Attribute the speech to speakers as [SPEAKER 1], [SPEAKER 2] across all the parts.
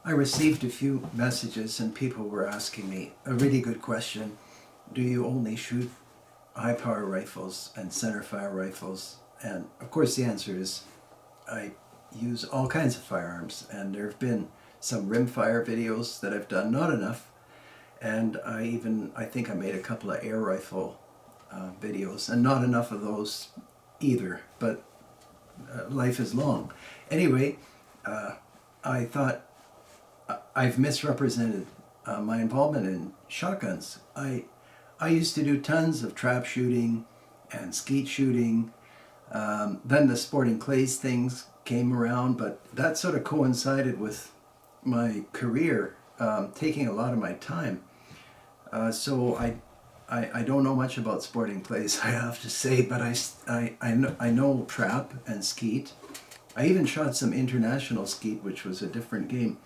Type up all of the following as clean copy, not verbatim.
[SPEAKER 1] I received a few messages and people were asking me a really good question. Do you only shoot high power rifles and center fire rifles? And of course the answer is I use all kinds of firearms, and there have been some rimfire videos that I've done, not enough, and I think I made a couple of air rifle videos, and not enough of those either, but life is long. Anyway, I thought I've misrepresented my involvement in shotguns. I used to do tons of trap shooting and skeet shooting. Then the sporting clays things came around, but that sort of coincided with my career taking a lot of my time. So I don't know much about sporting clays, I have to say, but I know trap and skeet. I even shot some international skeet, which was a different game.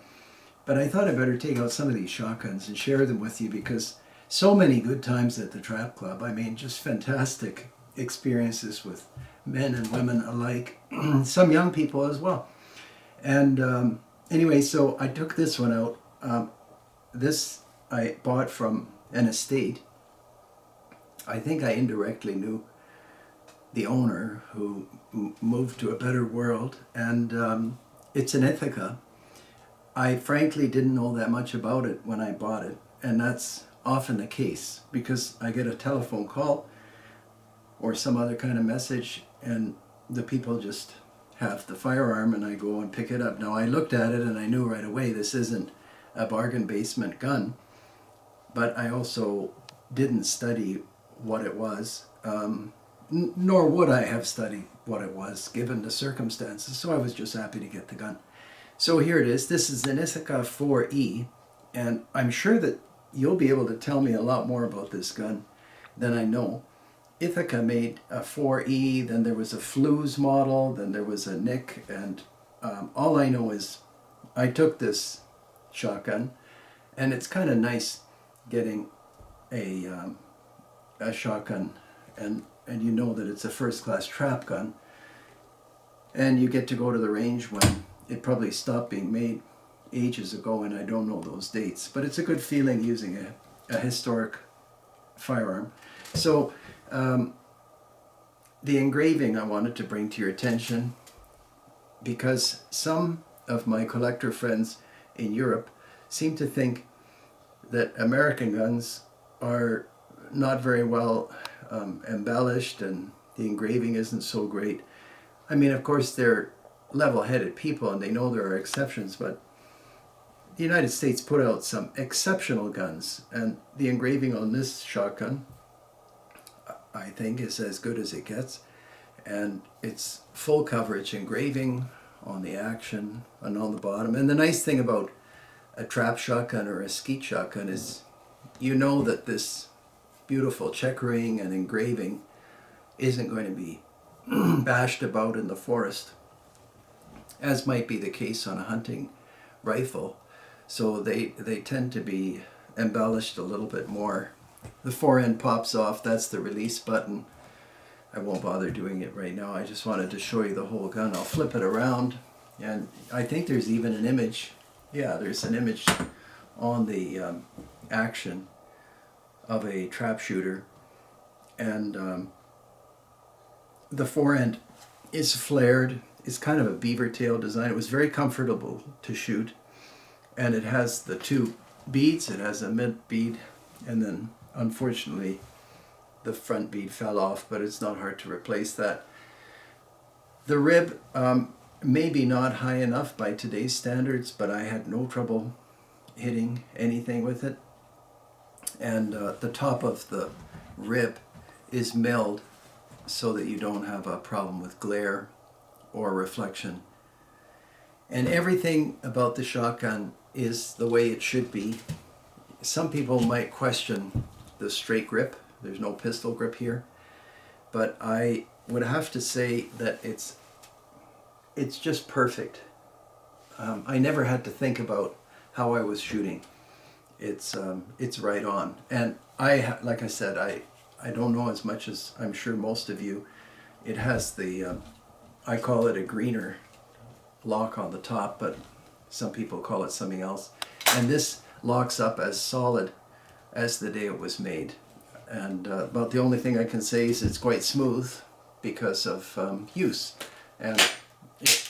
[SPEAKER 1] But I thought I better take out some of these shotguns and share them with you, because so many good times at the Trap Club. I mean, just fantastic experiences with men and women alike, some young people as well. And anyway, so I took this one out. This I bought from an estate. I think I indirectly knew the owner, who moved to a better world, and it's in Ithaca. I frankly didn't know that much about it when I bought it, and that's often the case, because I get a telephone call or some other kind of message and the people just have the firearm and I go and pick it up. Now I looked at it and I knew right away this isn't a bargain basement gun, but I also didn't study what it was, nor would I have studied what it was given the circumstances, so I was just happy to get the gun. So here it is. This is an Ithaca 4E, and I'm sure that you'll be able to tell me a lot more about this gun than I know. Ithaca made a 4E, then there was a Flues model, then there was a Nick, and all I know is I took this shotgun, and it's kind of nice getting a shotgun, and you know that it's a first-class trap gun, and you get to go to the range when it probably stopped being made ages ago, and I don't know those dates, but it's a good feeling using a historic firearm. So the engraving I wanted to bring to your attention, because some of my collector friends in Europe seem to think that American guns are not very well embellished and the engraving isn't so great. I mean, of course, they're level-headed people and they know there are exceptions, but the United States put out some exceptional guns, and the engraving on this shotgun I think is as good as it gets, and it's full coverage engraving on the action and on the bottom. And the nice thing about a trap shotgun or a skeet shotgun is you know that this beautiful checkering and engraving isn't going to be bashed about in the forest, as might be the case on a hunting rifle. So they tend to be embellished a little bit more. The forend pops off, that's the release button. I won't bother doing it right now, I just wanted to show you the whole gun. I'll flip it around, and I think there's even an image. Yeah, there's an image on the action of a trap shooter, and the forend is flared. It's kind of a beaver tail design. It was very comfortable to shoot, and it has the two beads. It has a mid bead, and then unfortunately the front bead fell off, but it's not hard to replace that. The rib maybe not high enough by today's standards, but I had no trouble hitting anything with it. And the top of the rib is milled so that you don't have a problem with glare or reflection. And everything about the shotgun is the way it should be. Some people might question the straight grip. There's no pistol grip here, but I would have to say that it's just perfect. I never had to think about how I was shooting. It's right on. And like I said, I don't know as much as I'm sure most of you. It has the I call it a greener lock on the top, but Some people call it something else. And this locks up as solid as the day it was made. And about the only thing I can say is it's quite smooth because of use. And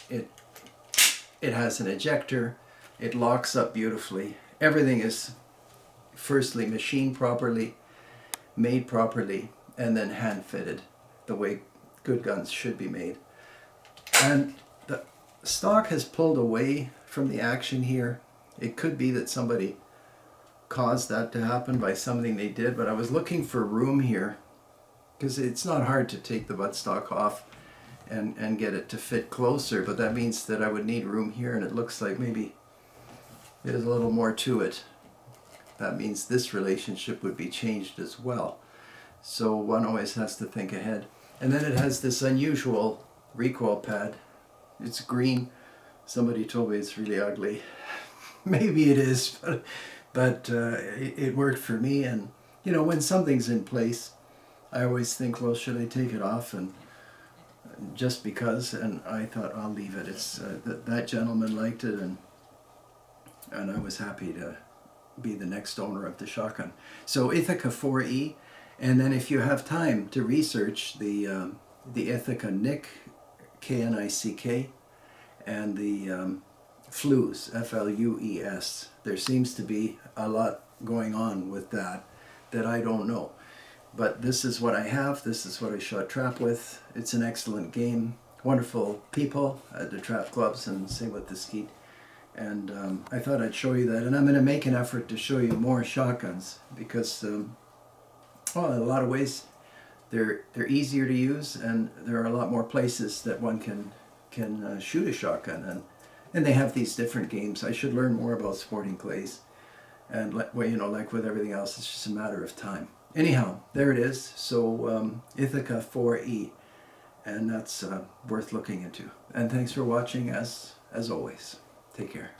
[SPEAKER 1] it has an ejector. It locks up beautifully. Everything is firstly machined properly, made properly, and then hand fitted the way good guns should be made. And the stock has pulled away from the action here. It could be that somebody caused that to happen by something they did, but I was looking for room here because it's not hard to take the buttstock off and get it to fit closer, but that means that I would need room here, and it looks like maybe there's a little more to it. That means this relationship would be changed as well. So one always has to think ahead. And then it has this unusual recoil pad. It's green. Somebody told me it's really ugly. Maybe it is, but it worked for me. And you know, when something's in place, I always think, well, should I take it off? And just because, and I thought I'll leave it. It's that gentleman liked it, and I was happy to be the next owner of the shotgun. So Ithaca 4E, and then if you have time to research the Ithaca Nick, K-N-I-C-K, and the Flues, F-L-U-E-S. There seems to be a lot going on with that I don't know. But this is what I have, this is what I shot trap with. It's an excellent game, wonderful people at the trap clubs, and same with the skeet. And I thought I'd show you that, and I'm going to make an effort to show you more shotguns because, well, in a lot of ways, they're easier to use, and there are a lot more places that one can shoot a shotgun, and they have these different games. I should learn more about sporting clays, and well, you know, like with everything else, it's just a matter of time. Anyhow, there it is. So Ithaca 4E, and that's worth looking into. And thanks for watching as always. Take care.